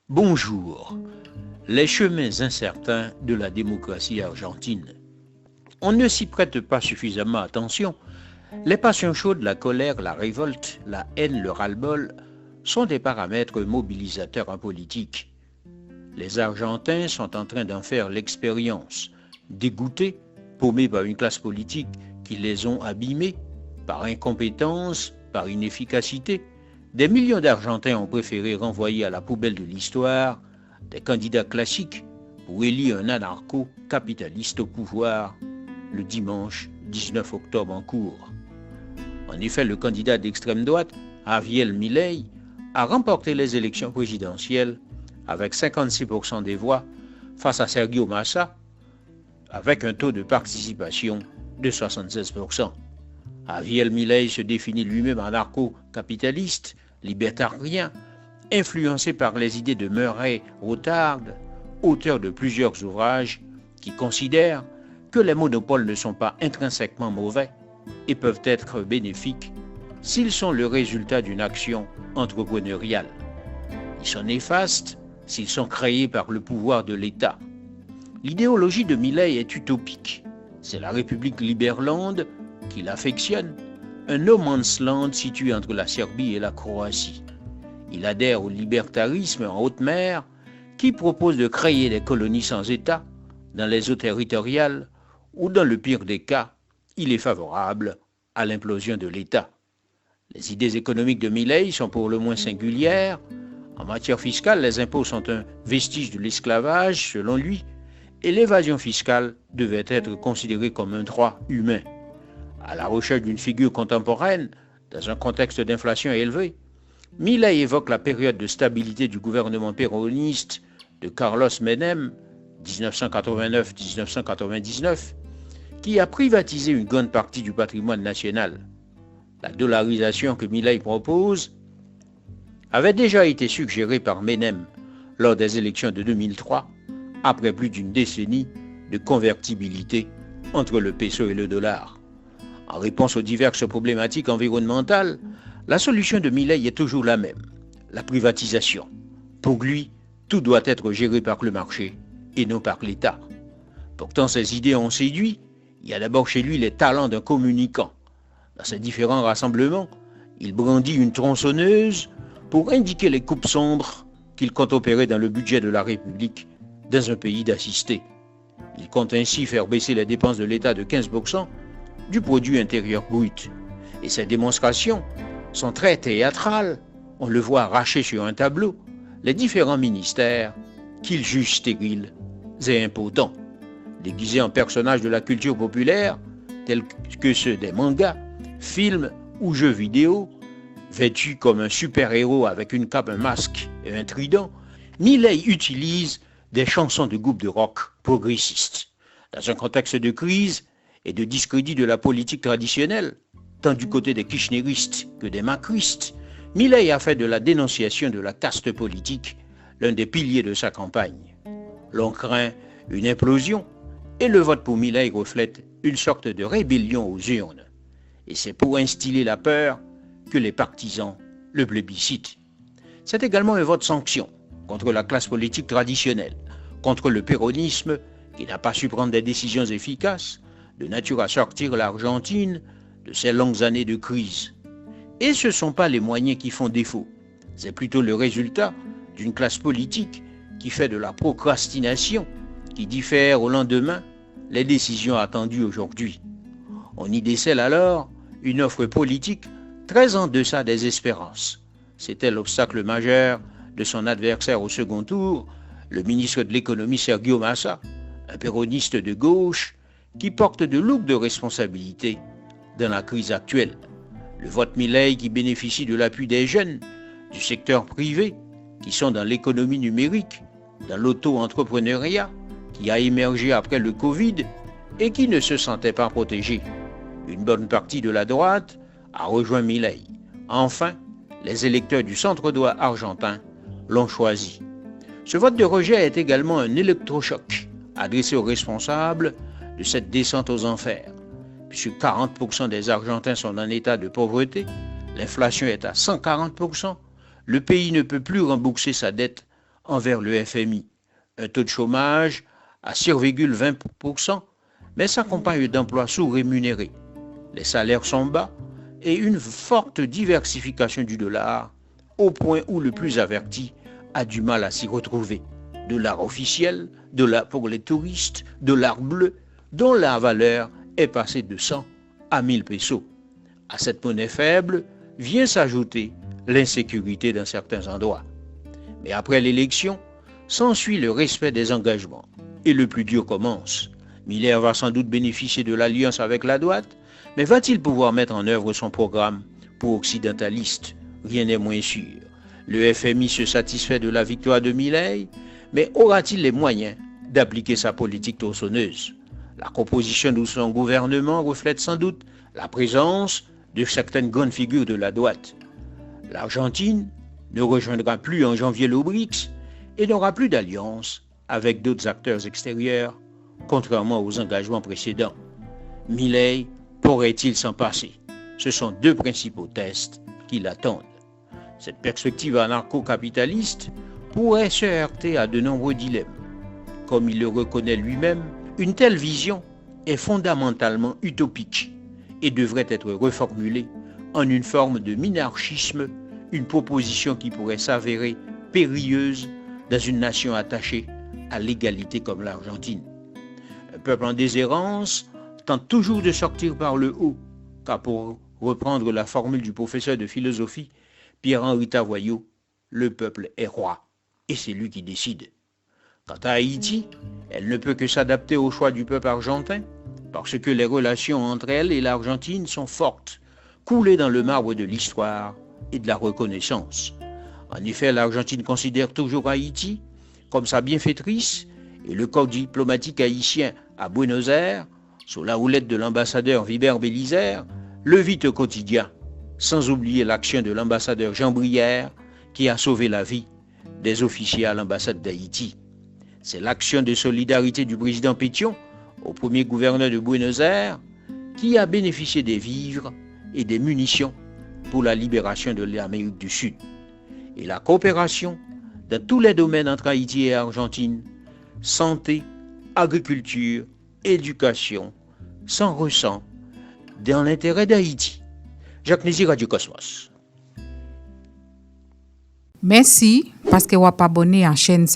Bonjour. Les chemins incertains de la démocratie argentine. On ne s'y prête pas suffisamment attention. Les passions chaudes, la colère, la révolte, la haine, le ras-le-bol sont des paramètres mobilisateurs en politique. Les Argentins sont en train d'en faire l'expérience. Dégoûtés, paumés par une classe politique qui les ont abîmés, par incompétence, par inefficacité, des millions d'Argentins ont préféré renvoyer à la poubelle de l'histoire des candidats classiques pour élire un anarcho-capitaliste au pouvoir le dimanche 19 octobre en cours. En effet, le candidat d'extrême droite, Javier Milei, a remporté les élections présidentielles avec 56% des voix face à Sergio Massa avec un taux de participation de 76%. Javier Milei se définit lui-même anarcho-capitaliste, libertarien, influencé par les idées de Murray Rothbard, auteur de plusieurs ouvrages qui considèrent que les monopoles ne sont pas intrinsèquement mauvais et peuvent être bénéfiques s'ils sont le résultat d'une action entrepreneuriale. Ils sont néfastes s'ils sont créés par le pouvoir de l'État. L'idéologie de Milei est utopique. C'est la République Liberlande qu'il affectionne, un no man's land situé entre la Serbie et la Croatie. Il adhère au libertarisme en haute mer qui propose de créer des colonies sans État dans les eaux territoriales ou dans le pire des cas, il est favorable à l'implosion de l'État. Les idées économiques de Milei sont pour le moins singulières. En matière fiscale, les impôts sont un vestige de l'esclavage, selon lui, et l'évasion fiscale devait être considérée comme un droit humain. À la recherche d'une figure contemporaine, dans un contexte d'inflation élevée, Milei évoque la période de stabilité du gouvernement péroniste de Carlos Menem, 1989-1999, qui a privatisé une grande partie du patrimoine national. La dollarisation que Milei propose avait déjà été suggérée par Menem lors des élections de 2003, après plus d'une décennie de convertibilité entre le peso et le dollar. En réponse aux diverses problématiques environnementales, la solution de Milei est toujours la même, la privatisation. Pour lui, tout doit être géré par le marché et non par l'État. Pourtant, ces idées ont séduit. Il y a d'abord chez lui les talents d'un communicant. Dans ses différents rassemblements, il brandit une tronçonneuse pour indiquer les coupes sombres qu'il compte opérer dans le budget de la République dans un pays d'assistés. Il compte ainsi faire baisser les dépenses de l'État de 15% du produit intérieur brut. Et ces démonstrations sont très théâtrales. On le voit arracher sur un tableau les différents ministères qu'il juge stériles et impotents. Déguisés en personnages de la culture populaire, tels que ceux des mangas, films ou jeux vidéo, vêtus comme un super-héros avec une cape, un masque et un trident, Milei utilise des chansons de groupes de rock progressistes. Dans un contexte de crise et de discrédit de la politique traditionnelle, tant du côté des kirchneristes que des macristes, Milei a fait de la dénonciation de la caste politique l'un des piliers de sa campagne. L'on craint une implosion et le vote pour Milei reflète une sorte de rébellion aux urnes. Et c'est pour instiller la peur que les partisans le plébiscitent. C'est également un vote sanction contre la classe politique traditionnelle, contre le péronisme qui n'a pas su prendre des décisions efficaces de nature à sortir l'Argentine de ces longues années de crise. Et ce ne sont pas les moyens qui font défaut, c'est plutôt le résultat d'une classe politique qui fait de la procrastination, qui diffère au lendemain les décisions attendues aujourd'hui. On y décèle alors une offre politique très en deçà des espérances. C'était l'obstacle majeur de son adversaire au second tour, le ministre de l'économie Sergio Massa, un péroniste de gauche qui porte de lourdes responsabilités dans la crise actuelle. Le vote Milei qui bénéficie de l'appui des jeunes, du secteur privé, qui sont dans l'économie numérique, dans l'auto-entrepreneuriat, qui a émergé après le Covid et qui ne se sentait pas protégé. Une bonne partie de la droite a rejoint Milei. Enfin, les électeurs du centre-droit argentin l'ont choisi. Ce vote de rejet est également un électrochoc adressé aux responsables de cette descente aux enfers. Puisque 40% des Argentins sont en état de pauvreté, l'inflation est à 140%, le pays ne peut plus rembourser sa dette envers le FMI, un taux de chômage à 6,20%, mais s'accompagne d'emplois sous-rémunérés. Les salaires sont bas et une forte diversification du dollar, au point où le plus averti a du mal à s'y retrouver. Dollar officiel, dollar pour les touristes, dollar bleu, dont la valeur est passée de 100 à 1000 pesos. À cette monnaie faible vient s'ajouter l'insécurité dans certains endroits. Mais après l'élection, s'ensuit le respect des engagements. Et le plus dur commence. Miller va sans doute bénéficier de l'alliance avec la droite, mais va-t-il pouvoir mettre en œuvre son programme pour occidentalistes? Rien n'est moins sûr. Le FMI se satisfait de la victoire de Milei, mais aura-t-il les moyens d'appliquer sa politique tronçonneuse? La composition de son gouvernement reflète sans doute la présence de certaines grandes figures de la droite. L'Argentine ne rejoindra plus en janvier le BRICS et n'aura plus d'alliance avec d'autres acteurs extérieurs, contrairement aux engagements précédents. Milei pourrait-il s'en passer? Ce sont deux principaux tests qui l'attendent. Cette perspective anarcho-capitaliste pourrait se heurter à de nombreux dilemmes. Comme il le reconnaît lui-même, une telle vision est fondamentalement utopique et devrait être reformulée en une forme de minarchisme, une proposition qui pourrait s'avérer périlleuse dans une nation attachée à l'égalité comme l'Argentine. Un peuple en déshérence tente toujours de sortir par le haut, car pour reprendre la formule du professeur de philosophie Pierre-Henri Tavoyot, le peuple est roi et c'est lui qui décide. Quant à Haïti, elle ne peut que s'adapter au choix du peuple argentin, parce que les relations entre elle et l'Argentine sont fortes, coulées dans le marbre de l'histoire et de la reconnaissance. En effet, l'Argentine considère toujours Haïti comme sa bienfaitrice et le corps diplomatique haïtien à Buenos Aires, sous la houlette de l'ambassadeur Vibert Bélizaire, le vit au quotidien, sans oublier l'action de l'ambassadeur Jean Brière qui a sauvé la vie des officiers à l'ambassade d'Haïti. C'est l'action de solidarité du président Pétion, au premier gouverneur de Buenos Aires, qui a bénéficié des vivres et des munitions pour la libération de l'Amérique du Sud. Et la coopération dans tous les domaines entre Haïti et Argentine, santé, agriculture, éducation, s'en ressent dans l'intérêt d'Haïti. Jacques Nézi, Radio Cosmos. Merci parce que vous êtes abonné à la chaîne.